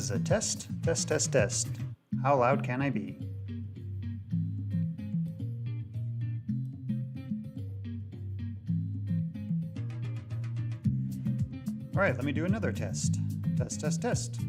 is a test, test, test, test. How loud can I be? All right, let me do another test. Test, test, test.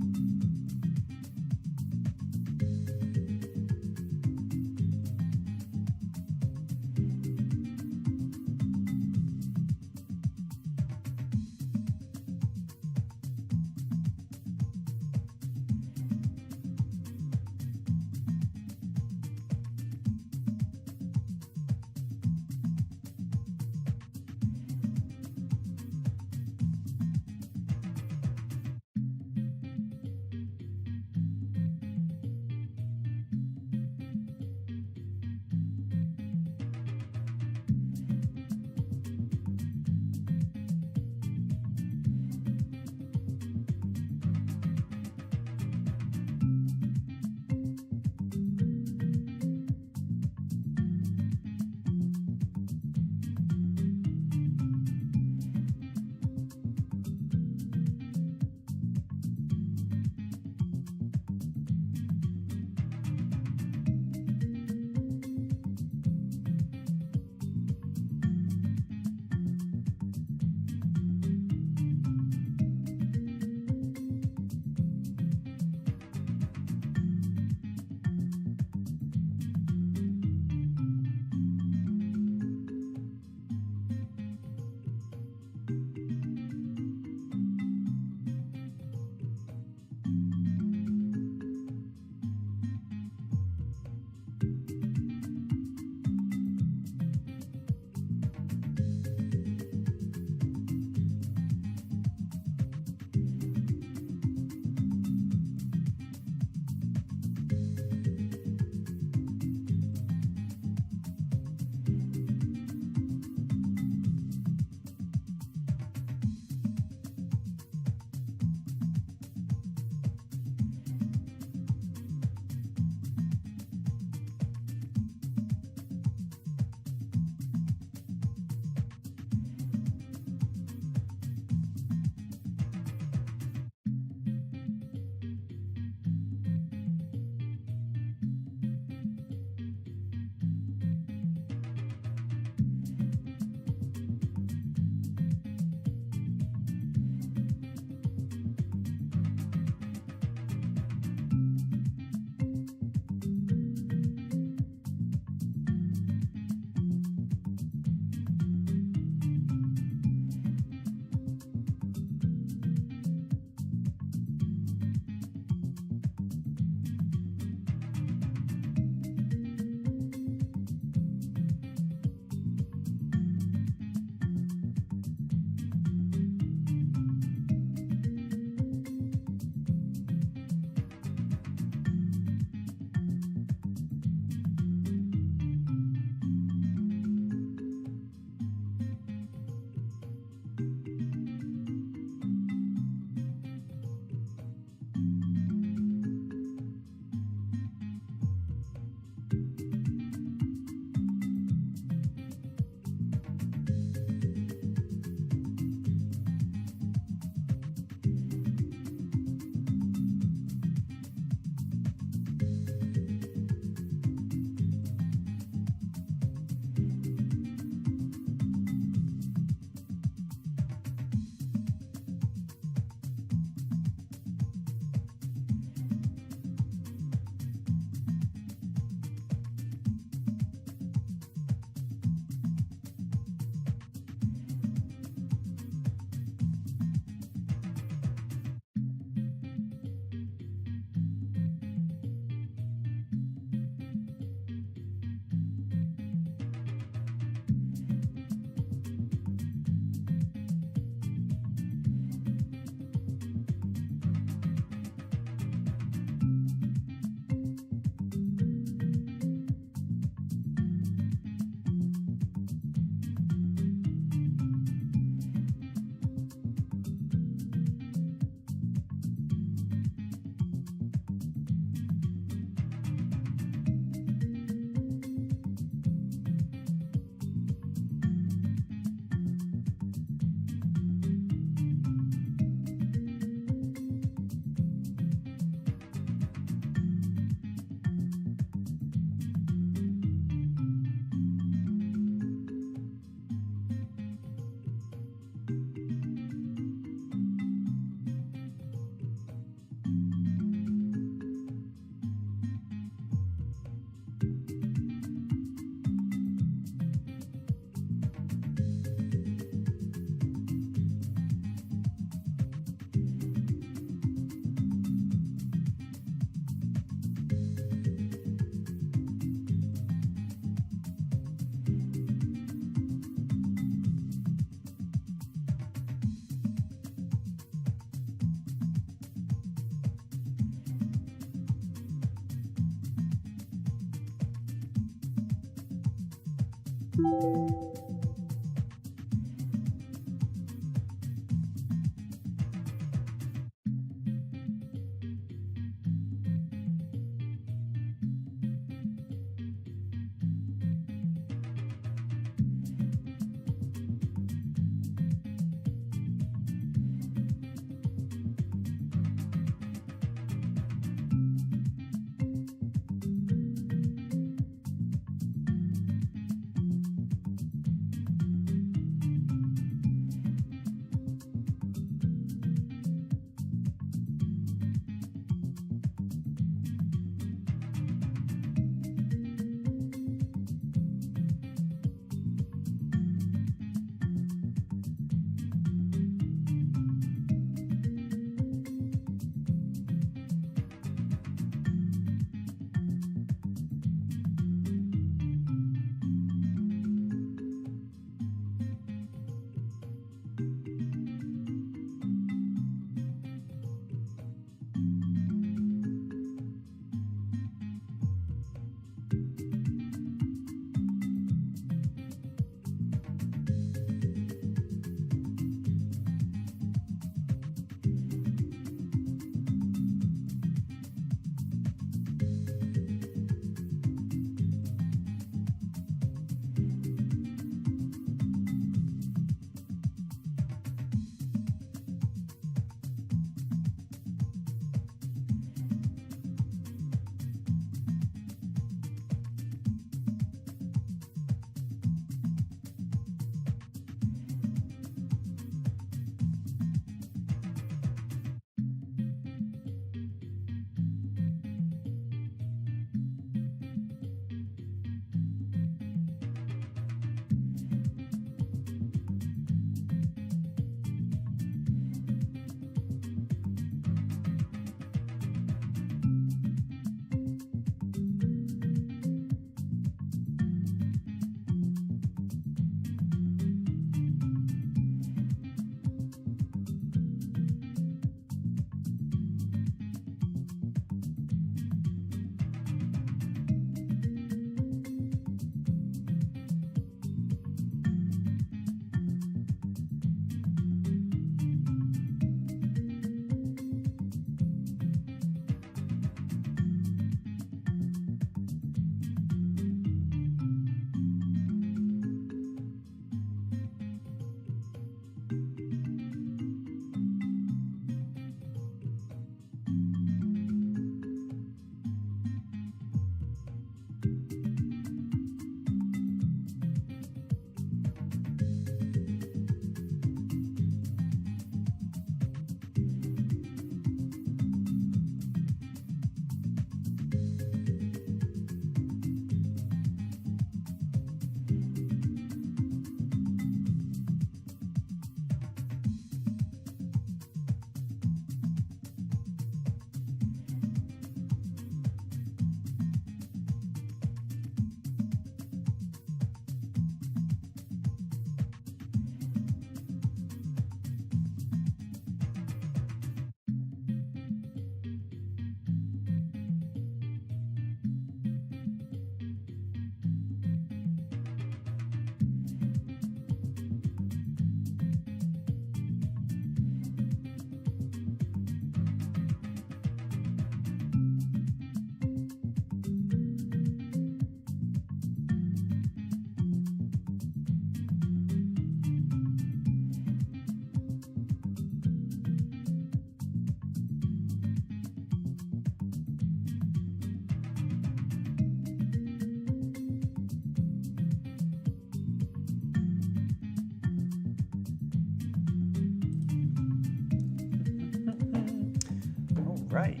right.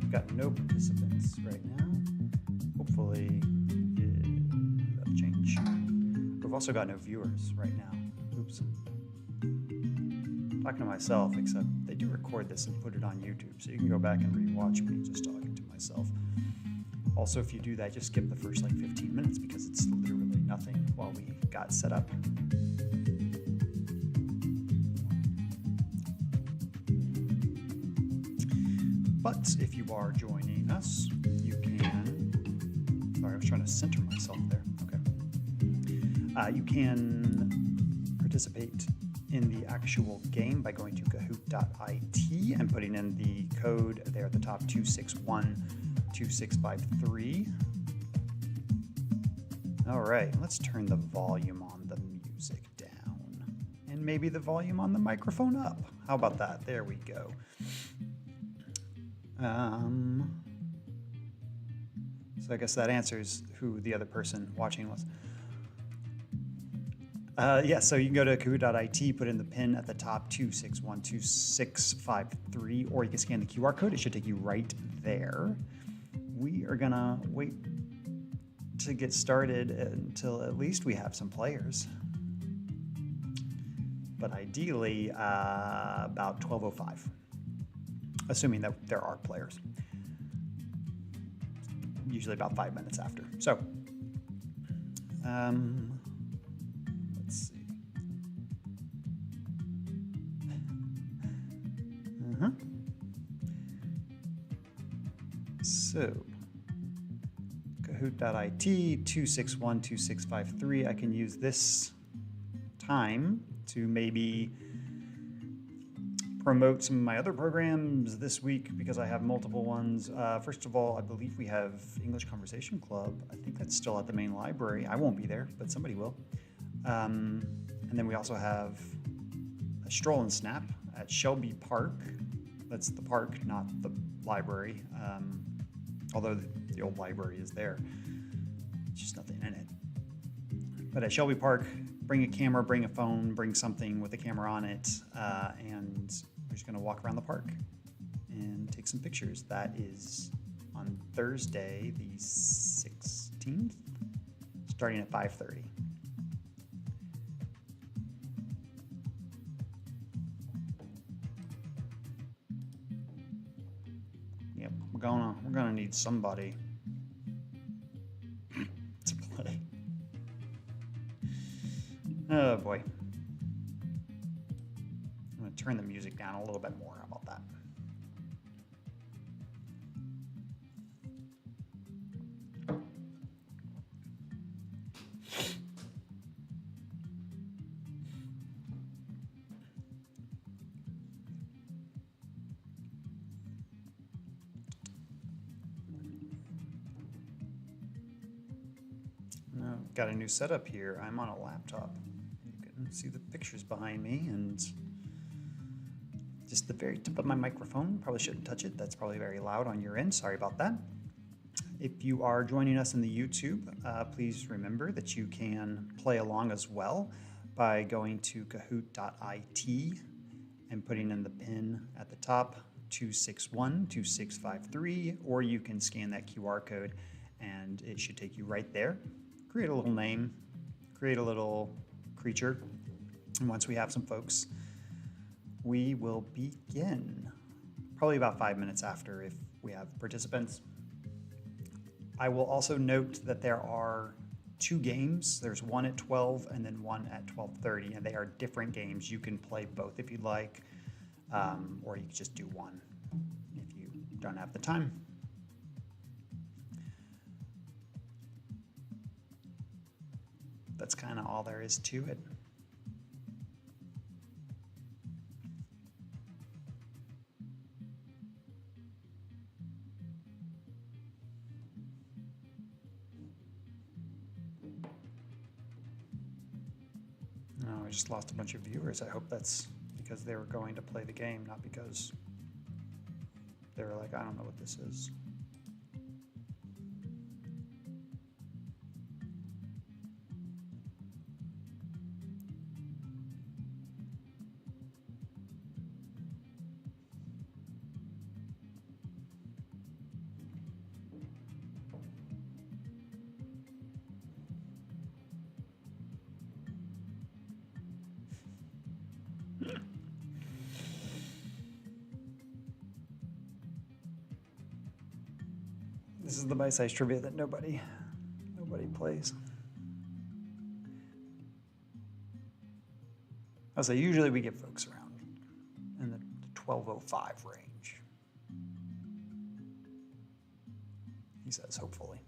We've got no participants right now. Hopefully that'll change. We've also got no viewers right now. Oops. Talking to myself, except they do record this and put it on YouTube, so you can go back and rewatch me just talking to myself. Also, if you do that, just skip the first like 15 minutes because it's literally nothing while we got set up. But if you are joining us, you can, sorry, I was trying to center myself there. Okay. You can participate in the actual game by going to kahoot.it and putting in the code there at the top, 2612653. All right, let's turn the volume on the music down and maybe the volume on the microphone up. How about that? There we go. So I guess that answers who the other person watching was. Yeah, so you can go to kahoot.it, put in the PIN at the top, 2612653, or you can scan the QR code. It should take you right there. We are gonna wait to get started until at least we have some players. But ideally, about 12:05, assuming that there are players. Usually about 5 minutes after. So, let's see. So, Kahoot.it 2612653. I can use this time to maybe promote some of my other programs this week because I have multiple ones. First of all, I believe we have English Conversation Club. I think that's still at the main library. I won't be there, but somebody will. And then we also have a Stroll and Snap at Shelby Park. That's the park, not the library. Although the old library is there. There's just nothing in it. But at Shelby Park, bring a camera, bring a phone, bring something with a camera on it, and we're just gonna walk around the park and take some pictures. That is on Thursday, the 16th, starting at 5:30. Yep, we're gonna need somebody to play. Oh boy. I'm gonna turn the music down a little bit more. How about that? Got a new setup here. I'm on a laptop. You can see the pictures behind me and just the very tip of my microphone. Probably shouldn't touch it. That's probably very loud on your end. Sorry about that. If you are joining us in the YouTube, please remember that you can play along as well by going to kahoot.it and putting in the PIN at the top, 2612653, or you can scan that QR code and it should take you right there. Create a little name, create a little creature, and once we have some folks, we will begin. Probably about 5 minutes after if we have participants. I will also note that there are 2 games. There's one at 12 and then one at 12:30, and they are different games. You can play both if you'd like, or you can just do one if you don't have the time. That's kind of all there is to it. No, I just lost a bunch of viewers. I hope that's because they were going to play the game, not because they were like, I don't know what this is. This is the bite-sized trivia that nobody plays. I'll say usually we get folks around in the 12:05 range. He says, hopefully.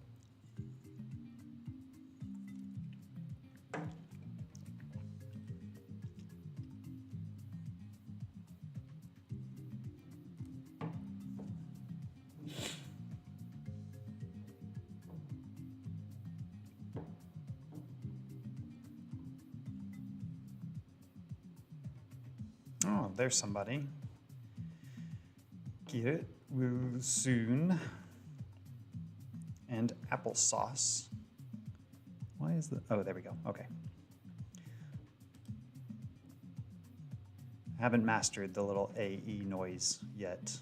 Oh, there's somebody. Get it will soon. And applesauce. Why is the... Oh, there we go. Okay. I haven't mastered the little AE noise yet.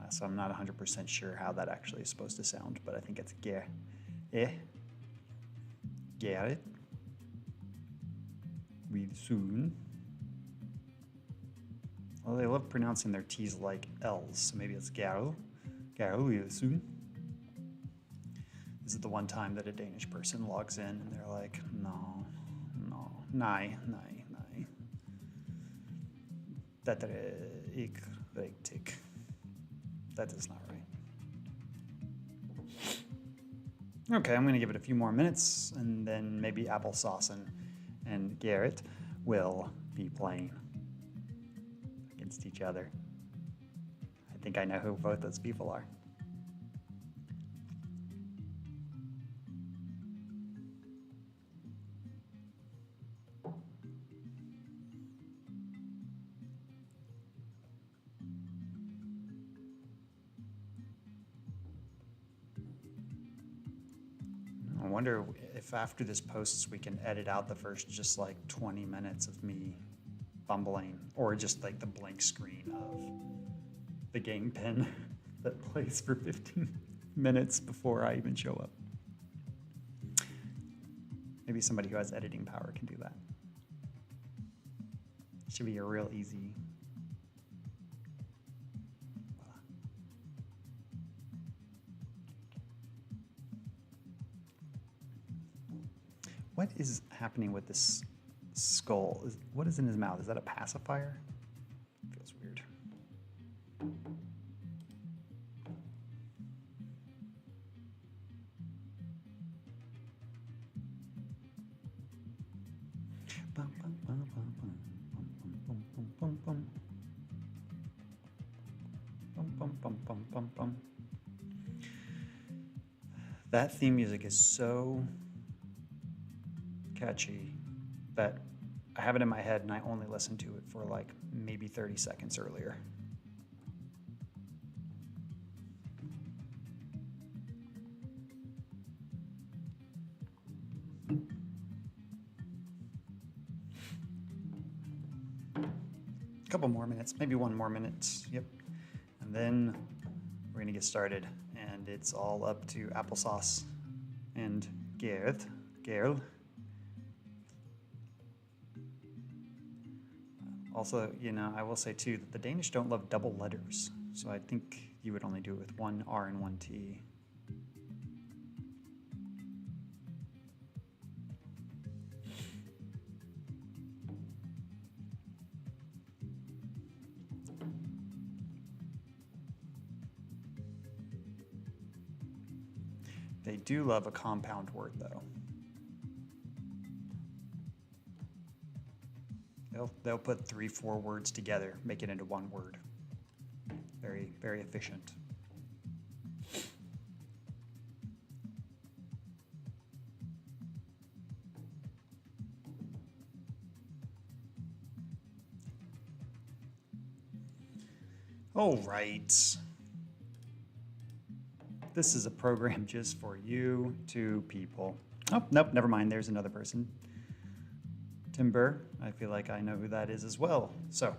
So I'm not 100% sure how that actually is supposed to sound, but I think it's ge. Get it. Will soon. Well, they love pronouncing their T's like L's, so maybe it's Garl. Garl will soon. This is the one time that a Danish person logs in and they're like, no, nej. That ikke rigtigt. That is not right. Okay, I'm going to give it a few more minutes, and then maybe Applesauce and Garrett will be playing against each other. I think I know who both those people are. I wonder if after this posts we can edit out the first just like 20 minutes of me fumbling, or just like the blank screen of the game pin that plays for 15 minutes before I even show up. Maybe somebody who has editing power can do that. Should be a real easy. What is happening with this skull? What is in his mouth? Is that a pacifier? Feels weird. That theme music is so catchy that I have it in my head and I only listened to it for like maybe 30 seconds earlier. A couple more minutes, maybe one more minute, yep. And then we're gonna get started, and it's all up to Applesauce and Gerl. Also, you know, I will say too that the Danish don't love double letters, so I think you would only do it with one R and one T. They do love a compound word, though. They'll put 3-4 words together, make it into one word. Very, very efficient. All right. This is a program just for you two people. Oh, nope, never mind. There's another person. Timber. I feel like I know who that is as well. So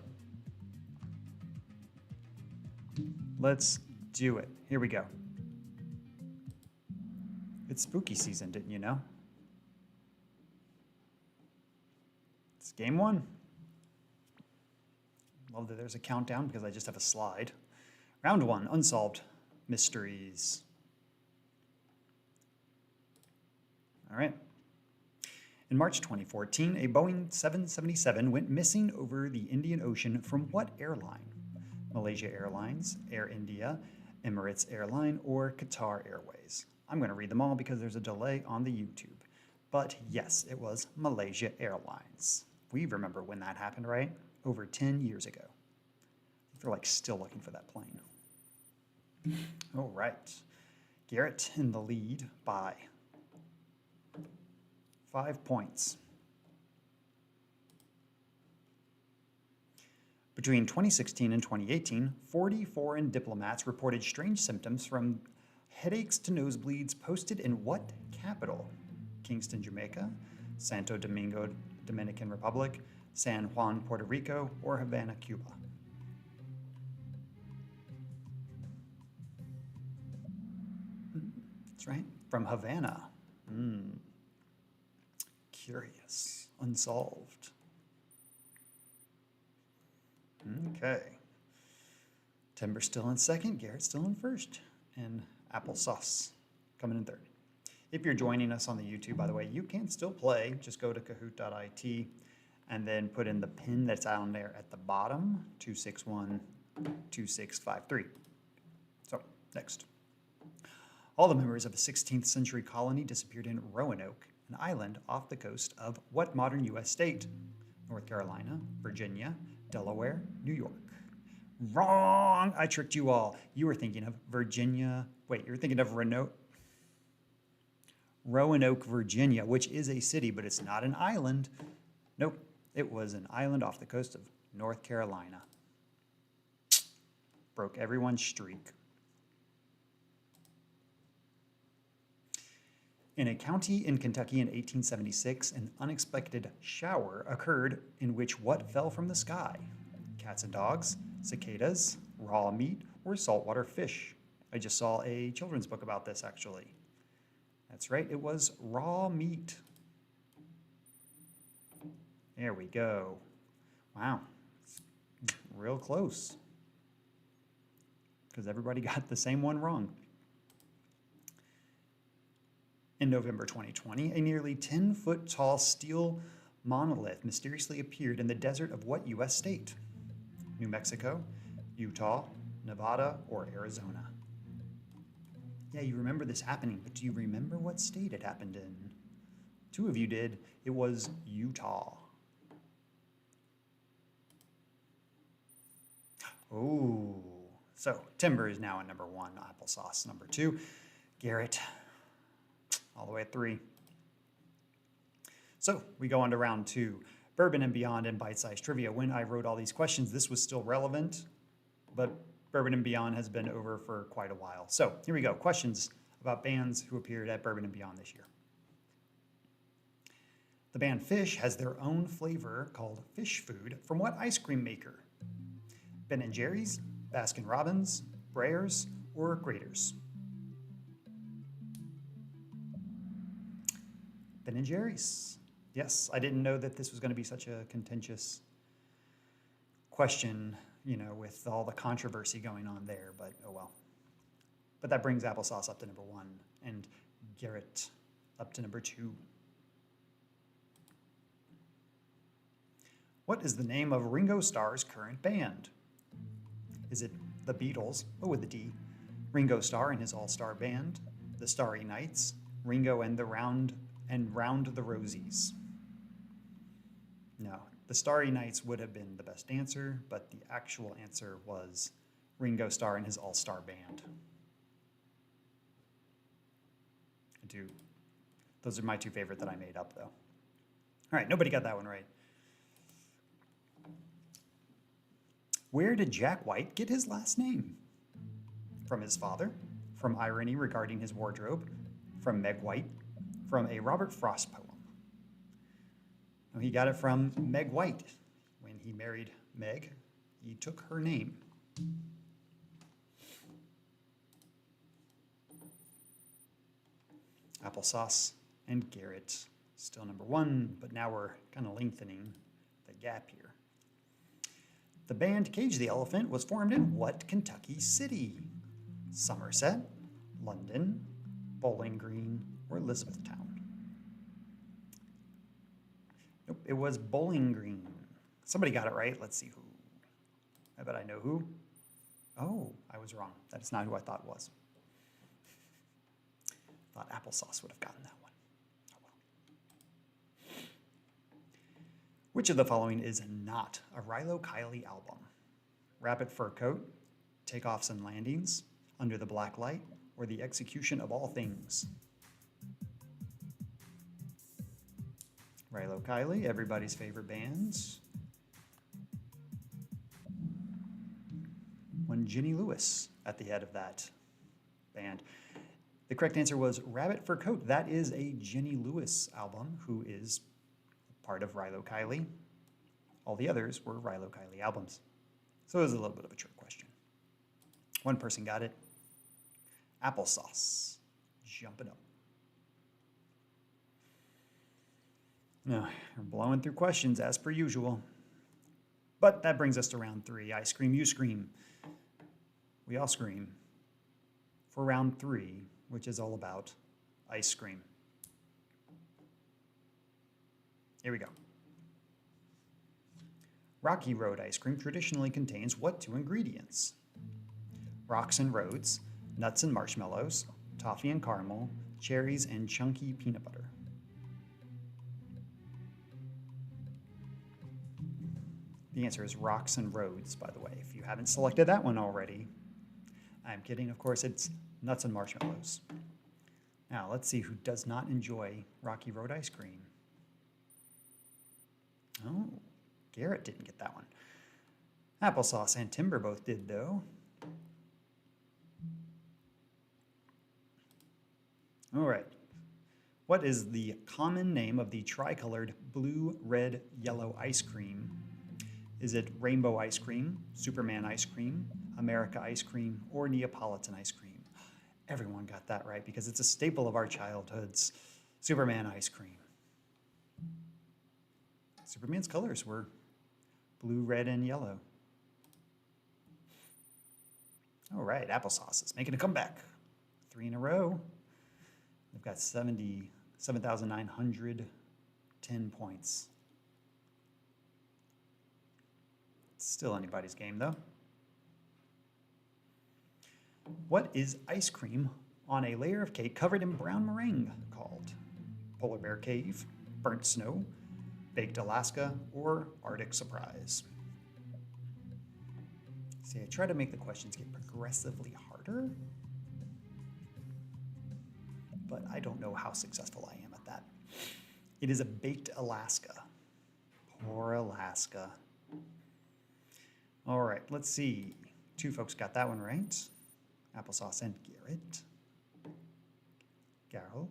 let's do it. Here we go. It's spooky season, didn't you know? It's game one. Love that there's a countdown because I just have a slide. Round one, unsolved mysteries. All right. In March 2014, a Boeing 777 went missing over the Indian Ocean from what airline? Malaysia Airlines, Air India, Emirates Airline, or Qatar Airways? I'm going to read them all because there's a delay on the YouTube. But yes, it was Malaysia Airlines. We remember when that happened, right? Over 10 years ago. They're like still looking for that plane. All right. Garrett in the lead by 5 points. Between 2016 and 2018, 40 foreign diplomats reported strange symptoms from headaches to nosebleeds posted in what capital? Kingston, Jamaica, Santo Domingo, Dominican Republic, San Juan, Puerto Rico, or Havana, Cuba? That's right, from Havana. Curious, unsolved. Okay. Timber's still in second, Garrett's still in first, and Applesauce coming in third. If you're joining us on the YouTube, by the way, you can still play. Just go to kahoot.it and then put in the pin that's down there at the bottom, 2612653. So, next. All the members of a 16th century colony disappeared in Roanoke, an island off the coast of what modern U.S. state? North Carolina, Virginia, Delaware, New York. Wrong! I tricked you all. You were thinking of Virginia. Wait, you were thinking of Roanoke, Virginia, which is a city, but it's not an island. Nope, it was an island off the coast of North Carolina. Broke everyone's streak. In a county in Kentucky in 1876, an unexpected shower occurred in which what fell from the sky? Cats and dogs, cicadas, raw meat, or saltwater fish? I just saw a children's book about this, actually. That's right, it was raw meat. There we go. Wow, real close. Because everybody got the same one wrong. In November 2020, a nearly 10-foot tall steel monolith mysteriously appeared in the desert of what U.S. state? New Mexico, Utah, Nevada, or Arizona? Yeah, you remember this happening, but do you remember what state it happened in? Two of you did. It was Utah. Oh, so Timber is now at number 1, Applesauce number 2, Garrett all the way at 3. So we go on to round 2. Bourbon and Beyond and Bite-Sized Trivia. When I wrote all these questions, this was still relevant, but Bourbon and Beyond has been over for quite a while. So here we go. Questions about bands who appeared at Bourbon and Beyond this year. The band Fish has their own flavor called fish food from what ice cream maker? Ben & Jerry's, Baskin Robbins, Breyers, or Graters? Ben & Jerry's. Yes, I didn't know that this was going to be such a contentious question, you know, with all the controversy going on there, but oh well. But that brings Applesauce up to number 1 and Garrett up to number 2. What is the name of Ringo Starr's current band? Is it the Beatles, oh with the D, Ringo Starr and his all-star band, the Starry Nights, Ringo and Round the Rosies? No, the Starry Nights would have been the best answer, but the actual answer was Ringo Starr and his all-star band. Those are my 2 favorite that I made up, though. All right, nobody got that one right. Where did Jack White get his last name? From his father, from irony regarding his wardrobe, from Meg White, from a Robert Frost poem. No, he got it from Meg White. When he married Meg, he took her name. Applesauce and Garrett still number 1, but now we're kind of lengthening the gap here. The band Cage the Elephant was formed in what Kentucky city? Somerset, London, Bowling Green, or Elizabethtown? Nope, it was Bowling Green. Somebody got it right. Let's see who. I bet I know who. Oh, I was wrong. That is not who I thought it was. Thought Applesauce would have gotten that one. Oh well. Which of the following is not a Rilo Kiley album? Rapid Fur Coat, Takeoffs and Landings, Under the Black Light, or The Execution of All Things? Rilo Kiley, everybody's favorite bands. one Ginny Lewis at the head of that band. The correct answer was Rabbit Fur Coat. That is a Ginny Lewis album, who is part of Rilo Kiley. All the others were Rilo Kiley albums. So it was a little bit of a trick question. One person got it. Applesauce. Jumping up. No, we're blowing through questions as per usual. But that brings us to round 3. I scream, you scream. We all scream for round 3, which is all about ice cream. Here we go. Rocky Road ice cream traditionally contains what 2 ingredients? Rocks and roads, nuts and marshmallows, toffee and caramel, cherries and chunky peanut butter. The answer is rocks and roads, by the way, if you haven't selected that one already. I'm kidding, of course, it's nuts and marshmallows. Now, let's see who does not enjoy Rocky Road ice cream. Oh, Garrett didn't get that one. Applesauce and Timber both did, though. All right. What is the common name of the tricolored blue, red, yellow ice cream? Is it rainbow ice cream, Superman ice cream, America ice cream, or Neapolitan ice cream? Everyone got that right because it's a staple of our childhoods. Superman ice cream. Superman's colors were blue, red, and yellow. All right, applesauce is making a comeback. 3 in a row. They've got 77,910 points. Still anybody's game, though. What is ice cream on a layer of cake covered in brown meringue called? Polar Bear Cave, Burnt Snow, Baked Alaska, or Arctic Surprise? See, I try to make the questions get progressively harder, but I don't know how successful I am at that. It is a Baked Alaska. Poor Alaska. All right, let's see. 2 folks got that one right. Applesauce and Garrett. Garrel,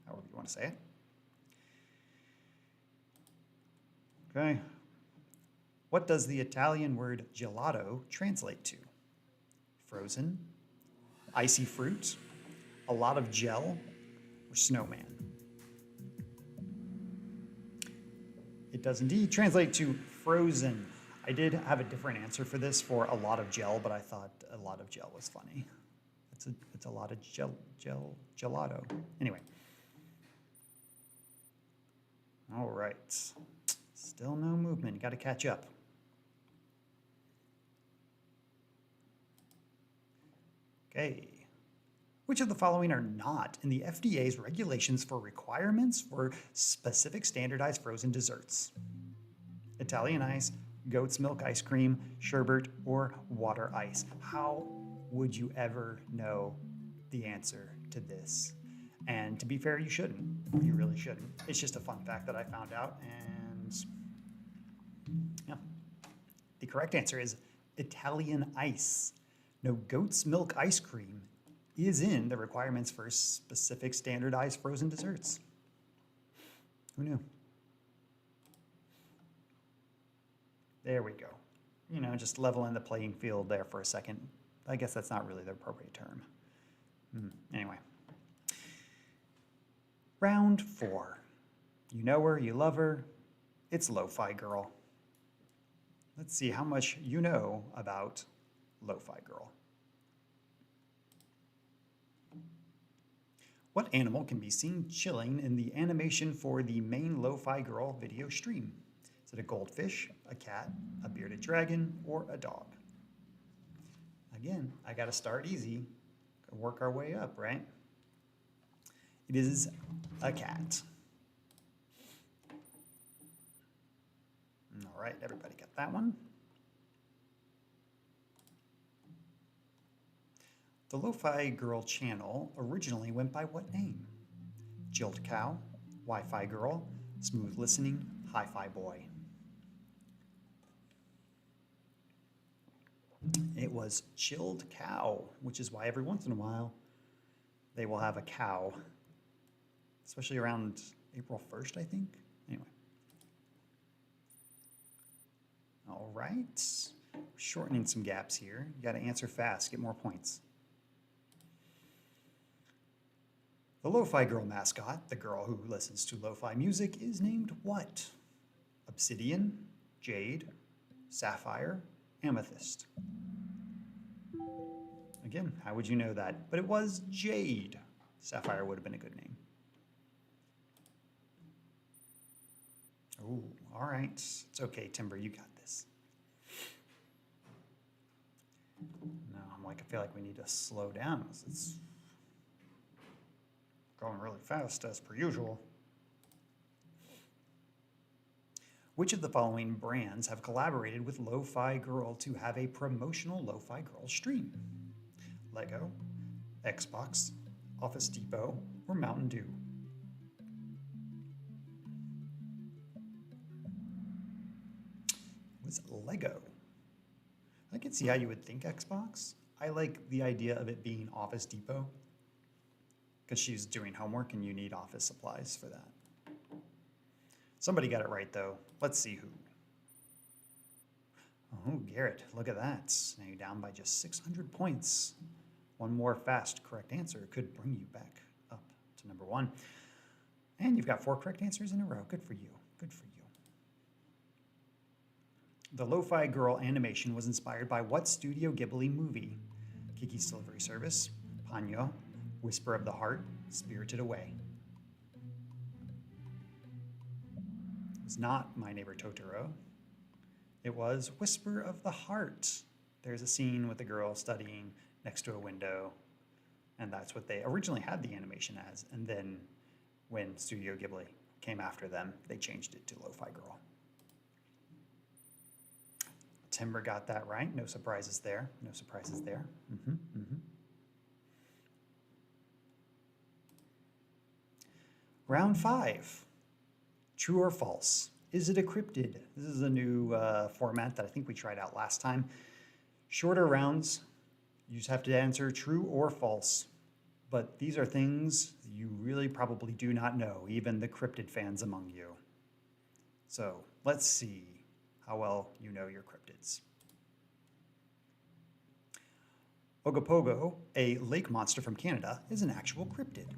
however you want to say it. Okay. What does the Italian word gelato translate to? Frozen, icy fruit, a lot of gel, or snowman? It does indeed translate to frozen. I did have a different answer for this for a lot of gel, but I thought a lot of gel was funny. It's a lot of gelato. Anyway. All right. Still no movement. Got to catch up. Okay. Which of the following are not in the FDA's regulations for requirements for specific standardized frozen desserts? Italian ice, goat's milk ice cream, sherbet, or water ice? How would you ever know the answer to this? And to be fair, you shouldn't. You really shouldn't. It's just a fun fact that I found out, and yeah. The correct answer is Italian ice. No, goat's milk ice cream is in the requirements for specific standardized frozen desserts. Who knew? There we go. You know, just leveling the playing field there for a second. I guess that's not really the appropriate term. Anyway. Round 4. You know her, you love her. It's Lo-Fi Girl. Let's see how much you know about Lo-Fi Girl. What animal can be seen chilling in the animation for the main Lo-Fi Girl video stream? Is it a goldfish, a cat, a bearded dragon, or a dog? Again, I got to start easy, work our way up, right? It is a cat. All right, everybody got that one? The Lo-Fi Girl channel originally went by what name? Jilt Cow, Wi-Fi Girl, Smooth Listening, Hi-Fi Boy. It was chilled cow, which is why every once in a while they will have a cow, especially around April 1st, I think. Anyway. All right. Shortening some gaps here. You got to answer fast, get more points. The Lo-Fi Girl mascot, the girl who listens to lo-fi music, is named what? Obsidian, Jade, Sapphire, Amethyst. Again, how would you know that? But it was Jade. Sapphire would have been a good name. Oh, all right. It's okay, Timber, you got this. No, I feel like we need to slow down. It's going really fast as per usual. Which of the following brands have collaborated with Lo-Fi Girl to have a promotional Lo-Fi Girl stream? Lego, Xbox, Office Depot, or Mountain Dew? It was Lego. I can see how you would think Xbox. I like the idea of it being Office Depot because she's doing homework and you need office supplies for that. Somebody got it right though. Let's see who. Oh, Garrett, look at that. Now you're down by just 600 points. One more fast correct answer could bring you back up to number 1. And you've got 4 correct answers in a row. Good for you. Good for you. The Lo-Fi Girl animation was inspired by what Studio Ghibli movie? Kiki's Delivery Service, Ponyo, Whisper of the Heart, Spirited Away. It was not My Neighbor Totoro. It was Whisper of the Heart. There's a scene with the girl studying next to a window, and that's what they originally had the animation as, and then when Studio Ghibli came after them, they changed it to Lo-Fi Girl. Timber got that right. No surprises there. No surprises there. Round 5. True or false? Is it a cryptid? This is a new format that I think we tried out last time. Shorter rounds. You just have to answer true or false. But these are things you really probably do not know, even the cryptid fans among you. So let's see how well you know your cryptids. Ogopogo, a lake monster from Canada, is an actual cryptid.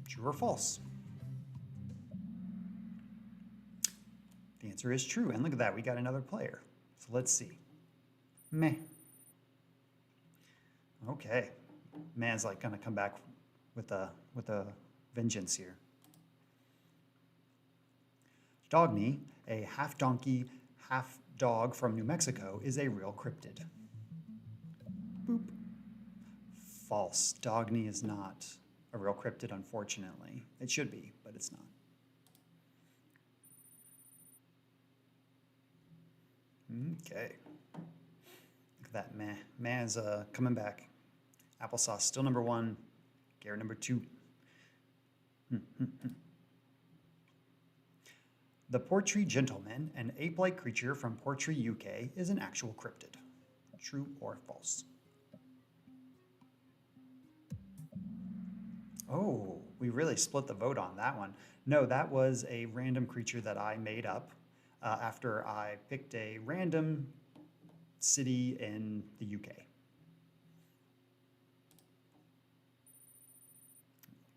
True or false? The answer is true, and look at that, we got another player. So let's see. Meh. Okay, man's like gonna come back with a vengeance here. Dogny, a half donkey, half dog from New Mexico, is a real cryptid. Boop. False. Dogny is not a real cryptid, unfortunately. It should be, but it's not. Okay. Look at that, meh. Meh is coming back. Applesauce still number 1. Garrett number 2. The Portree Gentleman, an ape-like creature from Portree, UK, is an actual cryptid. True or false? Oh, we really split the vote on that one. No, that was a random creature that I made up after I picked a random city in the UK.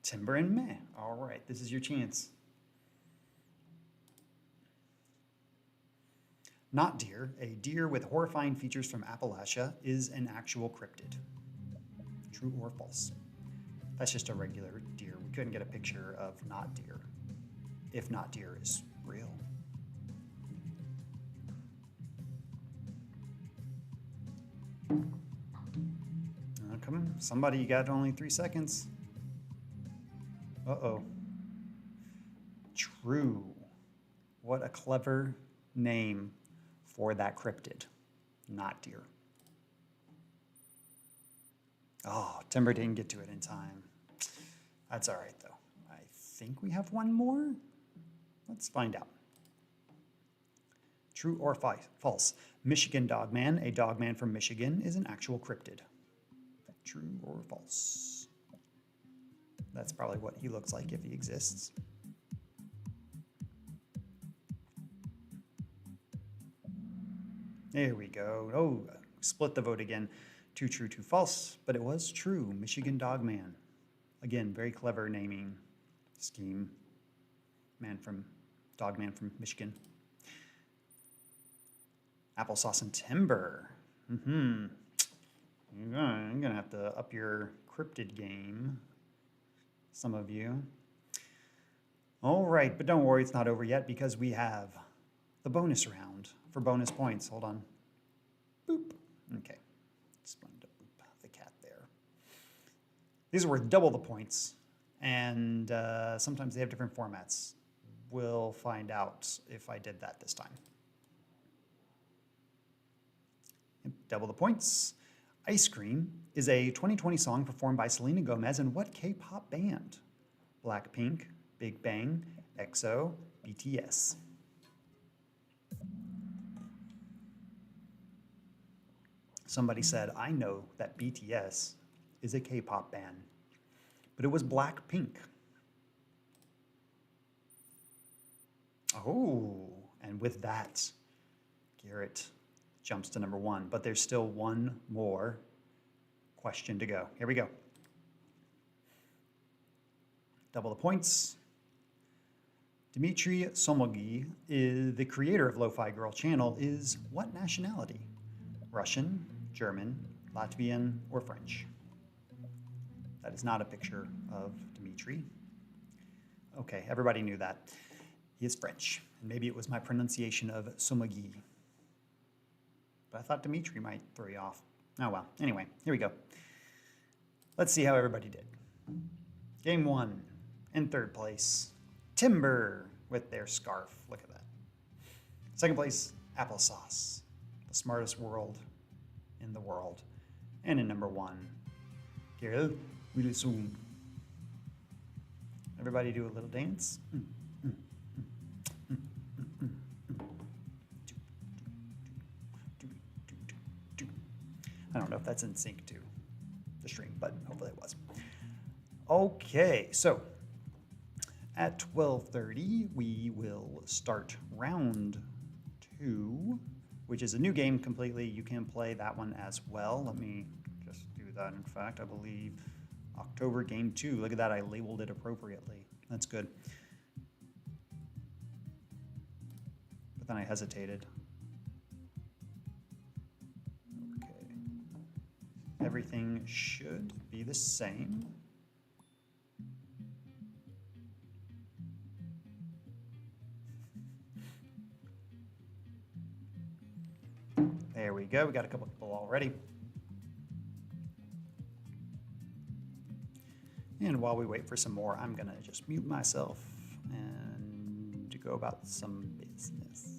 Timber and meh. All right, this is your chance. Not deer, a deer with horrifying features from Appalachia, is an actual cryptid. True or false? That's just a regular deer. We couldn't get a picture of not deer, if not deer is real. Come on, somebody, you got only 3 seconds. Uh-oh. True. What a clever name for that cryptid. Not deer. Oh, Timber didn't get to it in time. That's all right, though. I think we have one more. Let's find out. True or false? Michigan Dogman, a dogman from Michigan, is an actual cryptid. True or false? That's probably what he looks like if he exists. There we go. Oh, split the vote again. Too true, too false. But it was true. Michigan Dogman. Again, very clever naming scheme. Dogman from Michigan. Applesauce and timber. I'm gonna have to up your cryptid game, some of you. All right, but don't worry, it's not over yet because we have the bonus round for bonus points. Hold on. Boop. Okay. Just wanted to boop the cat there. These are worth double the points, and sometimes they have different formats. We'll find out if I did that this time. Double the points. Ice Cream is a 2020 song performed by Selena Gomez and what K-pop band? Blackpink, Big Bang, EXO, BTS. Somebody said, I know that BTS is a K-pop band, but it was Blackpink. Oh, and with that, Garrett jumps to number 1, but there's still one more question to go. Here we go. Double the points. Dmitry Somogy, the creator of Lo-Fi Girl channel, is what nationality? Russian, German, Latvian, or French? That is not a picture of Dmitry. Okay, everybody knew that. He is French, and maybe it was my pronunciation of Somogy. But I thought Dmitry might throw you off. Oh well, anyway, here we go. Let's see how everybody did. Game 1, in third place, Timber with their scarf. Look at that. Second place, Applesauce, the smartest world in the world. And in number 1, Gerald Wilson. Everybody do a little dance. I don't know if that's in sync to the stream, but hopefully it was. Okay, so at 12:30, we will start round 2, which is a new game completely. You can play that one as well. Let me just do that. In fact, I believe October game 2. Look at that, I labeled it appropriately. That's good. But then I hesitated. Everything should be the same. There we go. We got a couple people already. And while we wait for some more, I'm going to just mute myself and go about some business.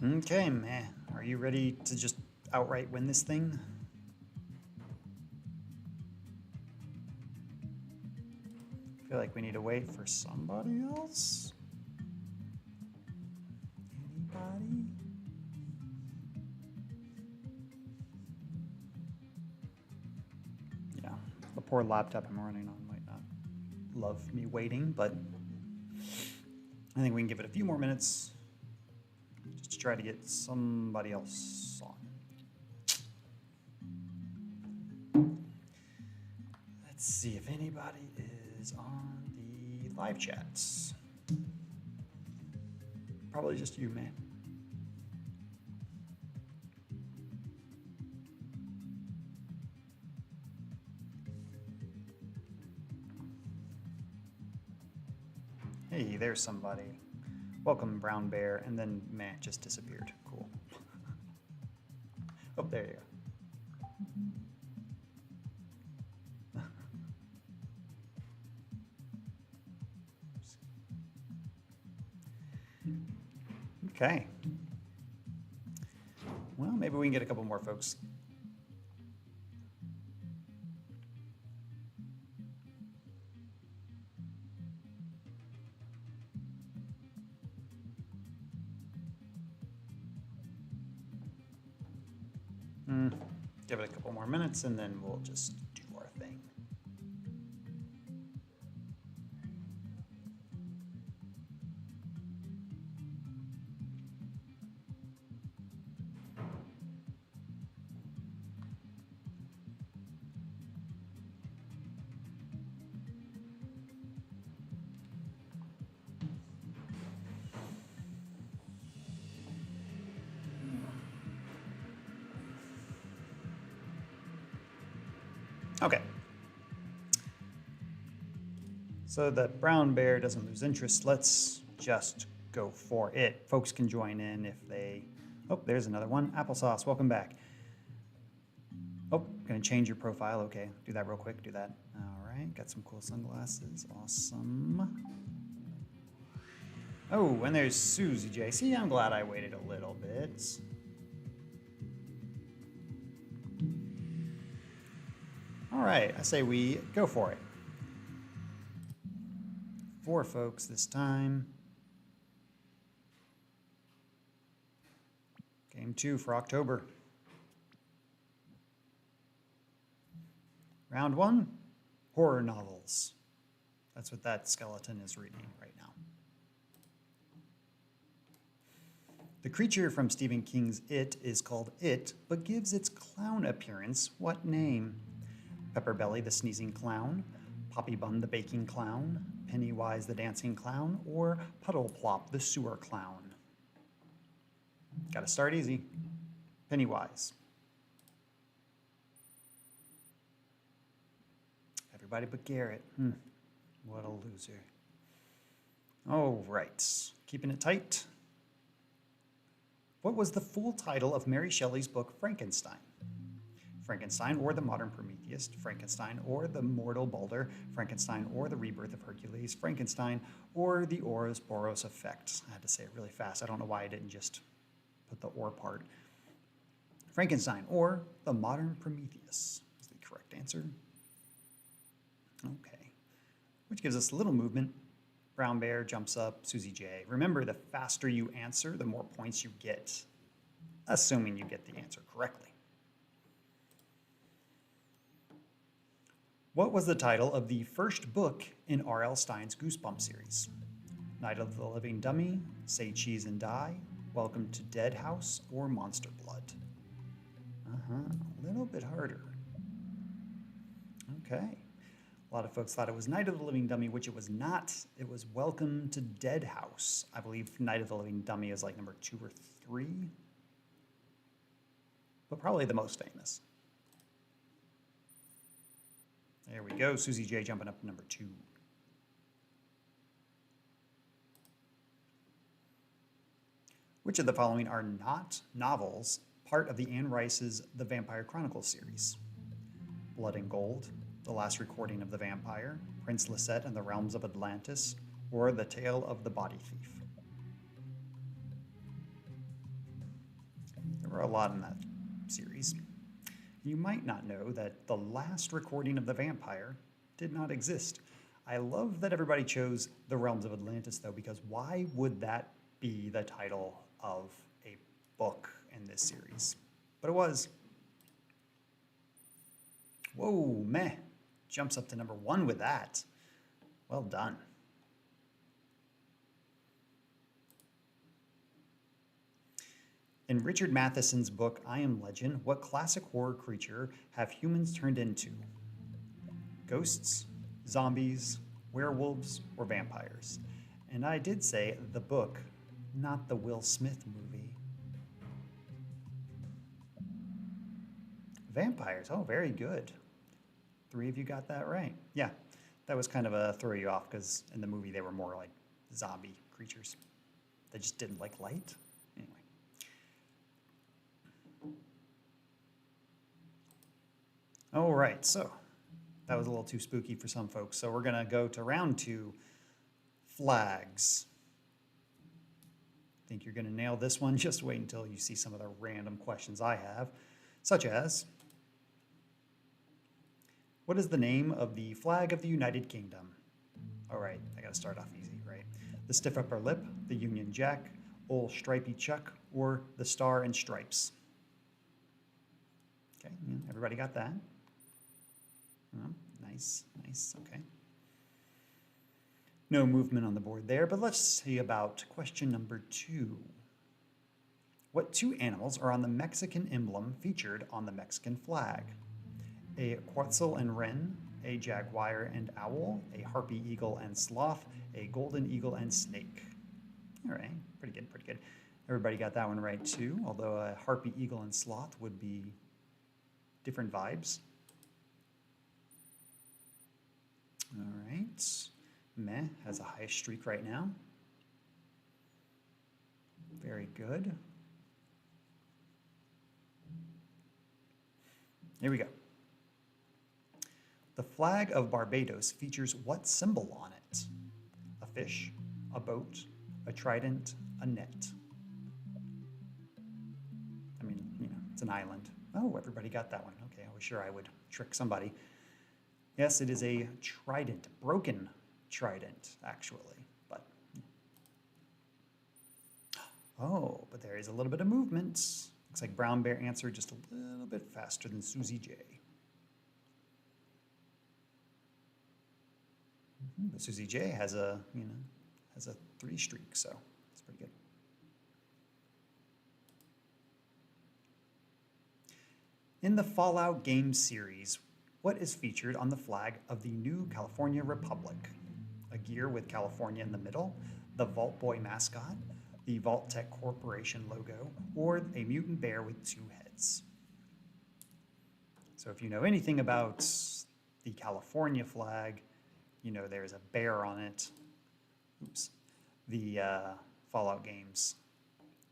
Okay, man. Are you ready to just outright win this thing? I feel like we need to wait for somebody else. Anybody? Yeah, the poor laptop I'm running on might not love me waiting, but I think we can give it a few more minutes just to try to get somebody else on. Let's see if anybody is on the live chats. Probably just you, man. Hey, there's somebody. Welcome, Brown Bear, and then Matt just disappeared. Cool. Oh, there you go. Okay. Well, maybe we can get a couple more folks. Give it a couple more minutes and then we'll just do our thing. Okay. So the brown bear doesn't lose interest. Let's just go for it. Folks can join in if they... Oh, there's another one. Applesauce, welcome back. Oh, gonna change your profile. Okay, do that real quick. Do that. All right, got some cool sunglasses. Awesome. Oh, and there's Susie J. See, I'm glad I waited a little bit. All right, I say we go for it. 4 folks this time. Game 2 for October. Round 1, horror novels. That's what that skeleton is reading right now. The creature from Stephen King's It is called It, but gives its clown appearance what name? Pepperbelly the sneezing clown, Poppy Bun the baking clown, Pennywise the dancing clown, or Puddle Plop the sewer clown? Gotta start easy. Pennywise. Everybody but Garrett. What a loser. Oh, right. Keeping it tight. What was the full title of Mary Shelley's book Frankenstein? Frankenstein or the Modern Prometheus, Frankenstein or the Mortal Balder, Frankenstein or the Rebirth of Hercules, Frankenstein or the Ouroboros Effect. I had to say it really fast. I don't know why I didn't just put the or part. Frankenstein or the Modern Prometheus is the correct answer. Okay, which gives us a little movement. Brown Bear jumps up, Susie J. Remember, the faster you answer, the more points you get, assuming you get the answer correctly. What was the title of the first book in R.L. Stine's Goosebumps series? Night of the Living Dummy, Say Cheese and Die, Welcome to Dead House, or Monster Blood? A little bit harder. Okay. A lot of folks thought it was Night of the Living Dummy, which it was not. It was Welcome to Dead House. I believe Night of the Living Dummy is like number 2 or 3, but probably the most famous. There we go. Susie J jumping up to number 2. Which of the following are not novels, part of the Anne Rice's The Vampire Chronicles series? Blood and Gold, The Last Recording of the Vampire, Prince Lisette and the Realms of Atlantis, or The Tale of the Body Thief? There were a lot in that series. You might not know that the last recording of The Vampire did not exist. I love that everybody chose The Realms of Atlantis, though, because why would that be the title of a book in this series? But it was. Whoa, meh. Jumps up to number 1 with that. Well done. In Richard Matheson's book, I Am Legend, what classic horror creature have humans turned into? Ghosts, zombies, werewolves, or vampires? And I did say the book, not the Will Smith movie. Vampires. Oh, very good. 3 of you got that right. Yeah, that was kind of a throw you off because in the movie they were more like zombie creatures. They just didn't like light. Anyway. All right, so that was a little too spooky for some folks. So we're going to go to round 2, flags. Think you're going to nail this one? Just wait until you see some of the random questions I have, such as, what is the name of the flag of the United Kingdom? All right, I got to start off easy, right? The stiff upper lip, the Union Jack, Old Stripey Chuck, or the Star and Stripes? Okay, everybody got that? Oh, nice, okay. No movement on the board there, but let's see about question number 2. What 2 animals are on the Mexican emblem featured on the Mexican flag? A quetzal and wren, a jaguar and owl, a harpy eagle and sloth, a golden eagle and snake. All right, pretty good, pretty good. Everybody got that one right too, although a harpy eagle and sloth would be different vibes. All right, Meh has a high streak right now. Very good. Here we go. The flag of Barbados features what symbol on it? A fish, a boat, a trident, a net. I mean, it's an island. Oh, everybody got that one. Okay, I was sure I would trick somebody. Yes, it is a trident, broken trident, actually. But oh, but there is a little bit of movement. Looks like Brown Bear answered just a little bit faster than Susie J. But Susie J has a 3 streak, so it's pretty good. In the Fallout game series, what is featured on the flag of the New California Republic? A gear with California in the middle, the Vault Boy mascot, the Vault Tech Corporation logo, or a mutant bear with 2 heads? So if you know anything about the California flag, there's a bear on it. Oops. The Fallout games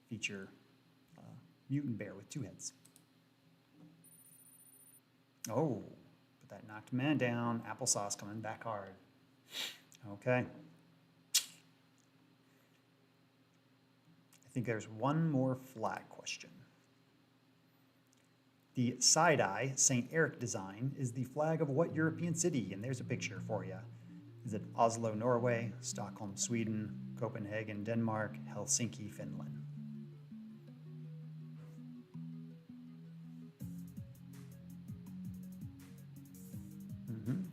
feature a mutant bear with 2 heads. Oh, but that knocked man down. Applesauce coming back hard. Okay. I think there's one more flag question. The side-eye St. Eric design is the flag of what European city? And there's a picture for you. Is it Oslo, Norway, Stockholm, Sweden, Copenhagen, Denmark, Helsinki, Finland?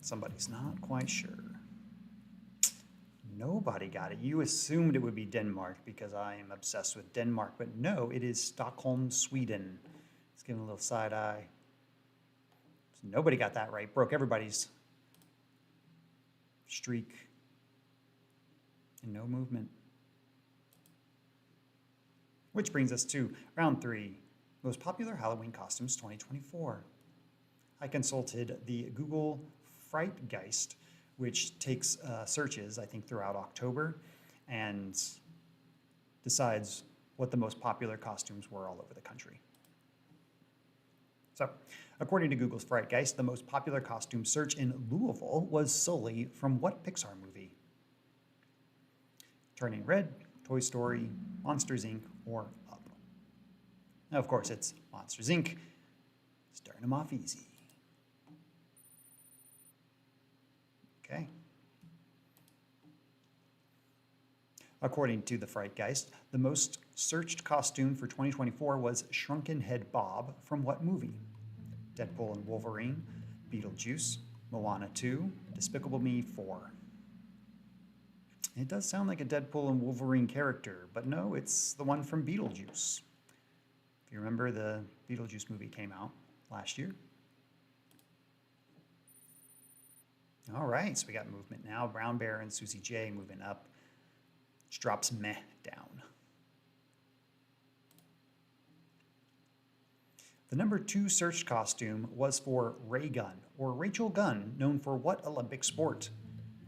Somebody's not quite sure. Nobody got it. You assumed it would be Denmark because I am obsessed with Denmark, but no, it is Stockholm, Sweden. Let's give him a little side eye. So nobody got that right. Broke everybody's streak. And no movement. Which brings us to round 3, most popular Halloween costumes 2024. I consulted the Google Frightgeist, which takes searches, I think, throughout October and decides what the most popular costumes were all over the country. So, according to Google's Frightgeist, the most popular costume search in Louisville was Sully from what Pixar movie? Turning Red, Toy Story, Monsters, Inc., or Up? Now, of course, it's Monsters, Inc. Starting them off easy. Okay. According to the Frightgeist, the most searched costume for 2024 was Shrunken Head Bob from what movie? Deadpool and Wolverine, Beetlejuice, Moana 2, Despicable Me 4. It does sound like a Deadpool and Wolverine character, but no, it's the one from Beetlejuice. If you remember, the Beetlejuice movie came out last year. All right, so we got movement now. Brown Bear and Susie J moving up. Which drops meh down. The number 2 searched costume was for Ray Gunn, or Rachel Gunn, known for what Olympic sport?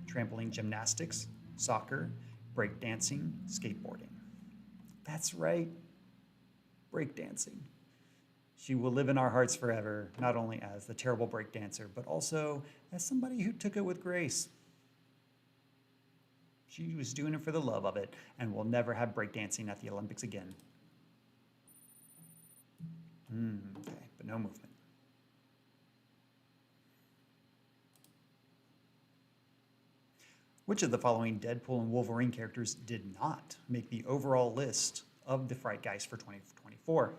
Trampoline gymnastics, soccer, breakdancing, skateboarding. That's right, breakdancing. She will live in our hearts forever, not only as the terrible breakdancer, but also as somebody who took it with grace. She was doing it for the love of it, and will never have breakdancing at the Olympics again. Okay, but no movement. Which of the following Deadpool and Wolverine characters did not make the overall list of the Frightgeist for 2024?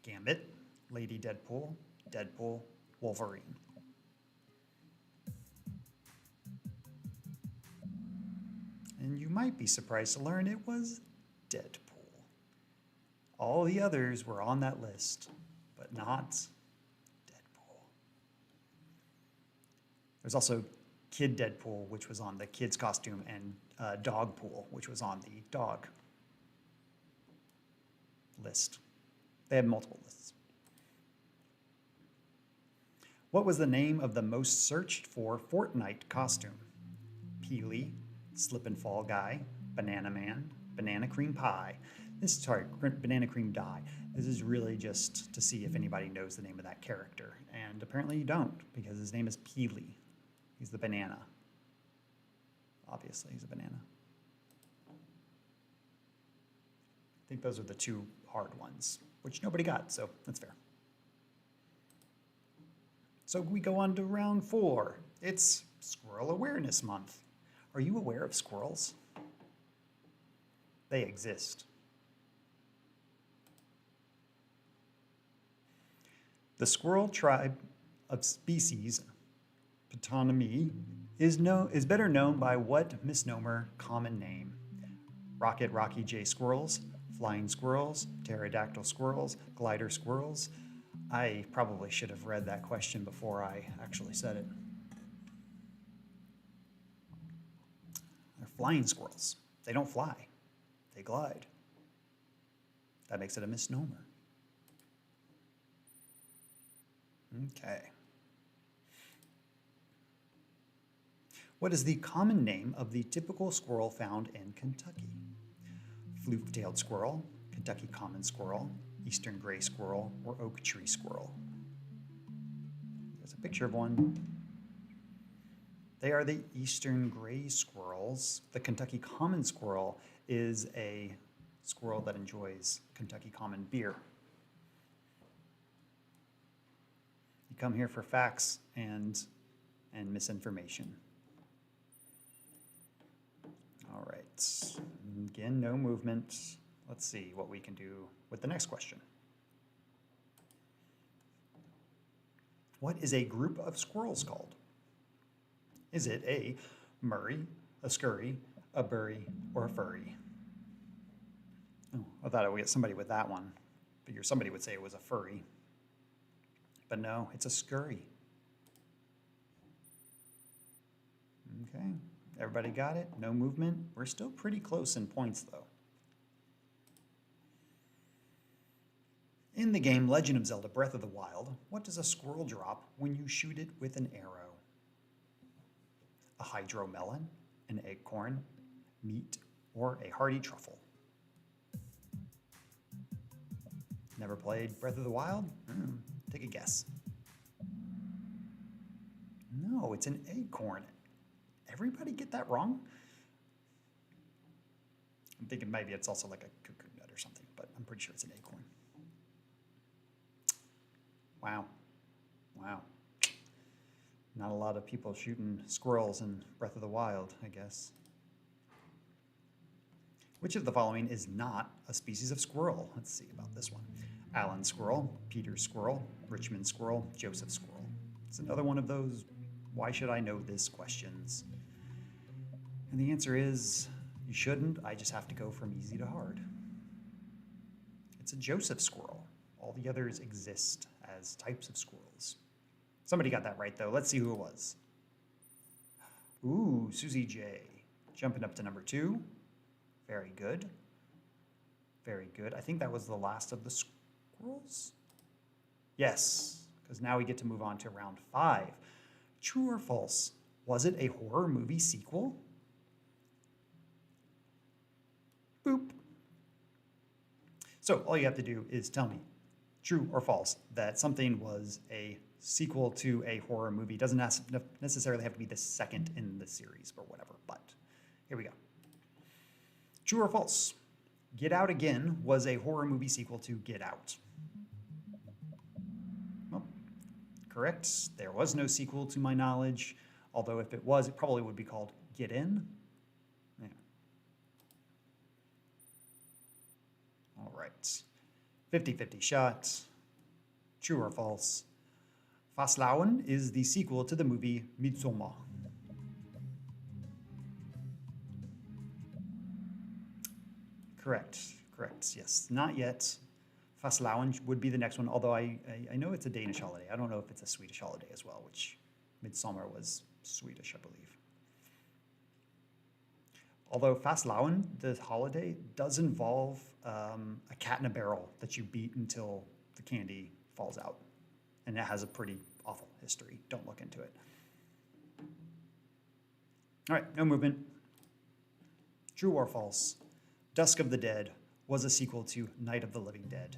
Gambit, Lady Deadpool, Deadpool, Wolverine. And you might be surprised to learn it was Deadpool. All the others were on that list, but not Deadpool. There's also Kid Deadpool, which was on the kid's costume, and Dogpool, which was on the dog list. They had multiple lists. What was the name of the most searched for Fortnite costume? Peely, Slip and Fall Guy, Banana Man, Banana Cream Pie. Banana Cream Die. This is really just to see if anybody knows the name of that character. And apparently you don't, because his name is Peely. He's the banana. Obviously, he's a banana. I think those are the 2 hard ones, which nobody got, so that's fair. So we go on to round 4. It's Squirrel Awareness Month. Are you aware of squirrels? They exist. The squirrel tribe of species Ptonomy is better known by what misnomer common name? Rocky J squirrels, flying squirrels, pterodactyl squirrels, glider squirrels. I probably should have read that question before I actually said it. They're flying squirrels. They don't fly. They glide. That makes it a misnomer. Okay. What is the common name of the typical squirrel found in Kentucky? Fluke-tailed squirrel, Kentucky common squirrel, eastern gray squirrel, or oak tree squirrel? There's a picture of one. They are the eastern gray squirrels. The Kentucky common squirrel is a squirrel that enjoys Kentucky common beer. You come here for facts and misinformation. All right, again, no movement. Let's see what we can do with the next question. What is a group of squirrels called? Is it a Murray, a scurry, a burry, or a furry? Oh, I thought I would get somebody with that one. Figure somebody would say it was a furry. But no, it's a scurry. Okay, everybody got it? No movement? We're still pretty close in points, though. In the game Legend of Zelda Breath of the Wild, what does a squirrel drop when you shoot it with an arrow? A hydromelon, an acorn, meat, or a hearty truffle? Never played Breath of the Wild? Take a guess. No, it's an acorn. Everybody get that wrong? I'm thinking maybe it's also like a cuckoo nut or something, but I'm pretty sure it's an acorn. Wow. Wow. Not a lot of people shooting squirrels in Breath of the Wild, I guess. Which of the following is not a species of squirrel? Let's see about this one. Alan squirrel, Peter squirrel, Richmond squirrel, Joseph squirrel. It's another one of those why should I know this questions. And the answer is you shouldn't. I just have to go from easy to hard. It's a Joseph squirrel. All the others exist as types of squirrels. Somebody got that right, though. Let's see who it was. Ooh, Susie J. Jumping up to number 2. Very good. Very good. I think that was the last of the squirrels. Yes, because now we get to move on to round 5. True or false? Was it a horror movie sequel? Boop. So all you have to do is tell me, true or false, that something was a sequel to a horror movie. It doesn't necessarily have to be the second in the series or whatever, but here we go. True or false? Get Out Again was a horror movie sequel to Get Out. Well, correct. There was no sequel to my knowledge, although if it was, it probably would be called Get In. Yeah. All right. 50-50 shot. True or false? Faslauen is the sequel to the movie Midsommar. Correct. Correct. Yes. Not yet. Faslauen would be the next one, although I know it's a Danish holiday. I don't know if it's a Swedish holiday as well, which Midsummer was Swedish, I believe. Although Faslauen, the holiday, does involve a cat in a barrel that you beat until the candy falls out. And it has a pretty awful history. Don't look into it. All right, no movement. True or false? Dusk of the Dead was a sequel to Night of the Living Dead.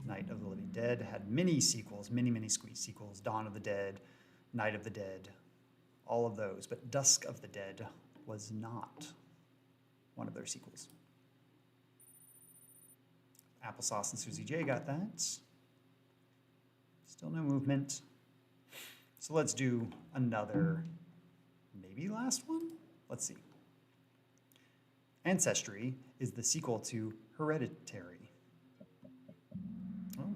Night of the Living Dead had many sequels, many sequels. Dawn of the Dead, Night of the Dead, all of those. But Dusk of the Dead was not one of their sequels. Applesauce and Susie J got that. Still no movement. So let's do another, maybe last one? Let's see. Ancestry is the sequel to Hereditary. Oh,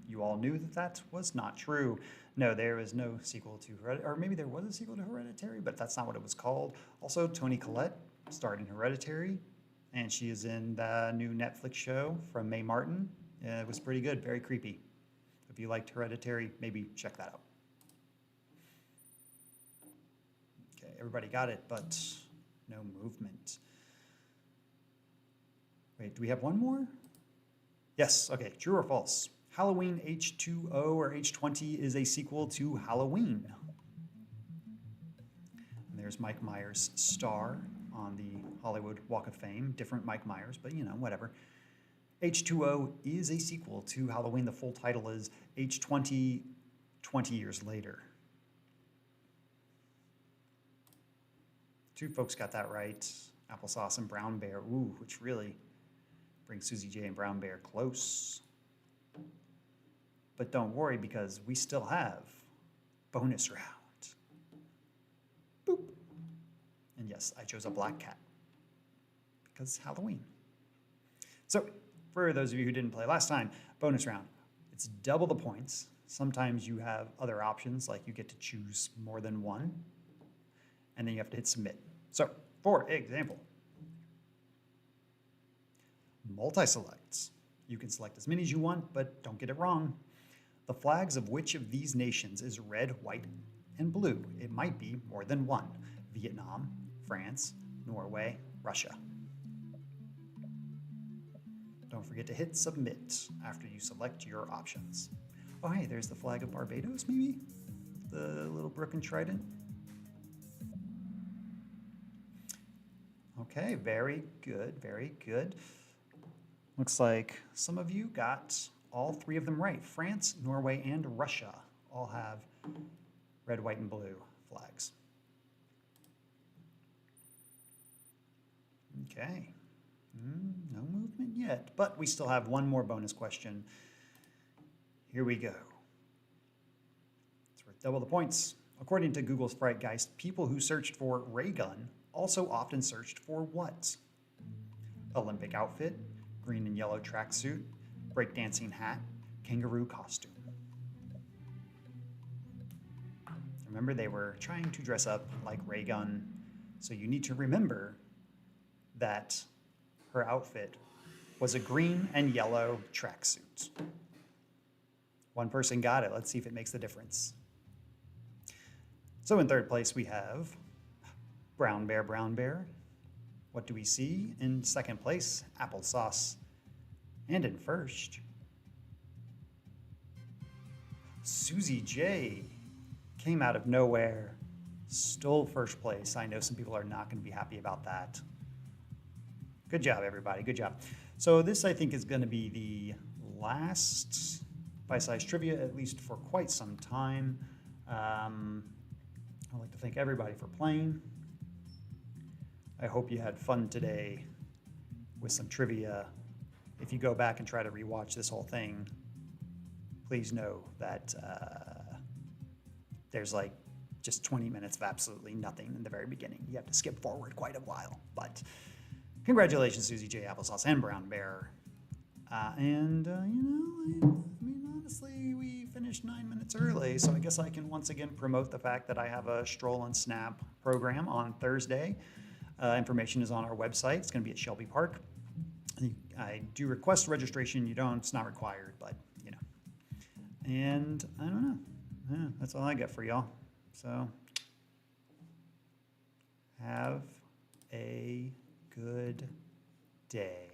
you all knew that that was not true. No, there was no sequel to Hereditary, or maybe there was a sequel to Hereditary, but that's not what it was called. Also, Toni Collette starred in Hereditary, and she is in the new Netflix show from Mae Martin. It was pretty good, very creepy. If you liked Hereditary, maybe check that out. Okay, everybody got it, but no movement. Wait, do we have one more? Yes, okay, true or false? Halloween H2O or H20 is a sequel to Halloween. And there's Mike Myers' star on the Hollywood Walk of Fame. Different Mike Myers, but you know, whatever. H2O is a sequel to Halloween. The full title is H20, 20 Years Later. Two folks got that right. Applesauce and Brown Bear, ooh, which really brings Susie J and Brown Bear close. But don't worry, because we still have bonus round. Boop. And yes, I chose a black cat because Halloween. So for those of you who didn't play last time, bonus round. It's double the points. Sometimes you have other options, like you get to choose more than one, and then you have to hit submit. So, for example, multi-selects. You can select as many as you want, but don't get it wrong. The flags of which of these nations is red, white, and blue? It might be more than one. Vietnam, France, Norway, Russia. Don't forget to hit submit after you select your options. Oh, hey, there's the flag of Barbados, maybe? The little brook and trident. Okay, very good, very good. Looks like some of you got all three of them right. France, Norway, and Russia all have red, white, and blue flags. Okay, No movement yet, but we still have one more bonus question. Here we go. It's worth double the points. According to Google's Frightgeist, people who searched for ray gun also often searched for what? Olympic outfit, green and yellow tracksuit, breakdancing hat, kangaroo costume. Remember, they were trying to dress up like ray gun, so you need to remember that her outfit was a green and yellow tracksuit. One person got it. Let's see if it makes the difference. So in third place, we have brown bear, brown bear. What do we see? In second place, applesauce. And in first, Susie J came out of nowhere, stole first place. I know some people are not going to be happy about that. Good job, everybody. Good job. So this, I think, is going to be the last bite-sized trivia, at least for quite some time. I'd like to thank everybody for playing. I hope you had fun today with some trivia. If you go back and try to rewatch this whole thing, please know that there's like just 20 minutes of absolutely nothing in the very beginning. You have to skip forward quite a while, but congratulations, Susie J, Applesauce, and Brown Bear. Honestly, we finished 9 minutes early, so I guess I can once again promote the fact that I have a Stroll and Snap program on Thursday. Information is on our website. It's going to be at Shelby Park. I do request registration. You don't. It's not required, but, And I don't know. Yeah, that's all I got for y'all. So have a good day.